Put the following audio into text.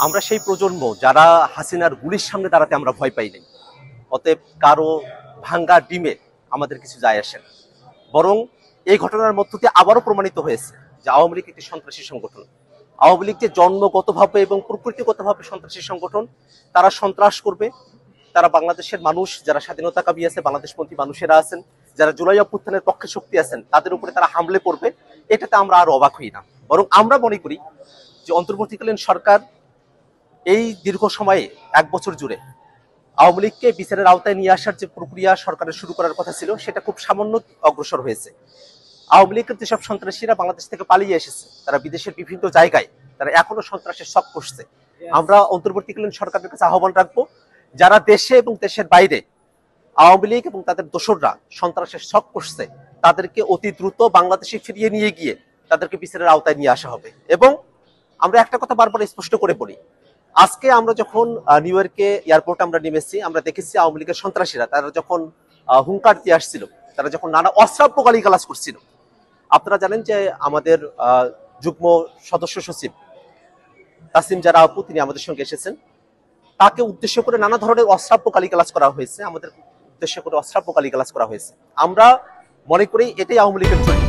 আমরা সেই প্রজন্ম যারা হাসিনার গুলির সামনে দাঁড়াতে আমরা ভয় পাই নাই। অতএব কারো ভাঙ্গা ডিমে আমাদের কিছু যায় আসে না। বরং এই ঘটনার মধ্য দিয়ে আবারও প্রমাণিত হয়েছে যে আওয়ামী লীগ একটি সন্ত্রাসী সংগঠন। আওয়ামী লীগ যে জন্মগতভাবে এবং প্রকৃতিগতভাবে সন্ত্রাসী সংগঠন, তারা সন্ত্রাস করবে। তারা বাংলাদেশের মানুষ যারা স্বাধীনতাকামী আছে, বাংলাদেশপন্থী মানুষেরা আছেন, যারা জুলাই অভ্যুত্থানের পক্ষে শক্তি আছেন, তাদের উপরে তারা হামলে করবে। এটাতে আমরা আর অবাক হই না। বরং আমরা মনে করি যে অন্তর্বর্তীকালীন সরকার এই দীর্ঘ সময়ে 1 বছর জুড়ে আওয়ামী লীগকে বিচারের আওতায় নিয়ে আসার যে প্রক্রিয়া সরকারের শুরু করার কথা ছিল, সেটা খুব সামান্য অগ্রসর হয়েছে। আওয়ামী লীগের যেসব সন্ত্রাসীরা বাংলাদেশ থেকে পালিয়ে এসেছে, তারা বিদেশের বিভিন্ন জায়গায় তারা এখনো সন্ত্রাসের শখ করছে। আমরা অন্তর্বর্তীকালীন সরকারের কাছে আহ্বান রাখবো, যারা দেশে এবং দেশের বাইরে আওয়ামী লীগ এবং তাদের দোসররা সন্ত্রাসের শখ করছে, তাদেরকে অতি দ্রুত বাংলাদেশে ফিরিয়ে নিয়ে গিয়ে তাদেরকে বিচারের আওতায় নিয়ে আসা হবে। এবং আমরা একটা কথা বারবার স্পষ্ট করে বলি, আজকে আমরা যখন নিউ ইয়র্কে এয়ারপোর্টে আমরা নেমেছি, আমরা দেখেছি আওয়ামী লীগের সন্ত্রাসীরা তারা যখন হুঙ্কার দিয়ে আসছিল, তারা যখন নানা অশ্রাব্য গালিগালাজ করছিল। আপনারা জানেন যে আমাদের যুগ্ম সদস্য সচিব তাসিম জারা আপু, তিনি আমাদের সঙ্গে এসেছেন। তাকে উদ্দেশ্য করে নানা ধরনের অশ্রাব্য গালিগালাজ করা হয়েছে, আমাদের উদ্দেশ্য করে অশ্রাব্য গালিগালাজ করা হয়েছে। আমরা মনে করি এটাই আওয়ামী লীগের চরিত্র।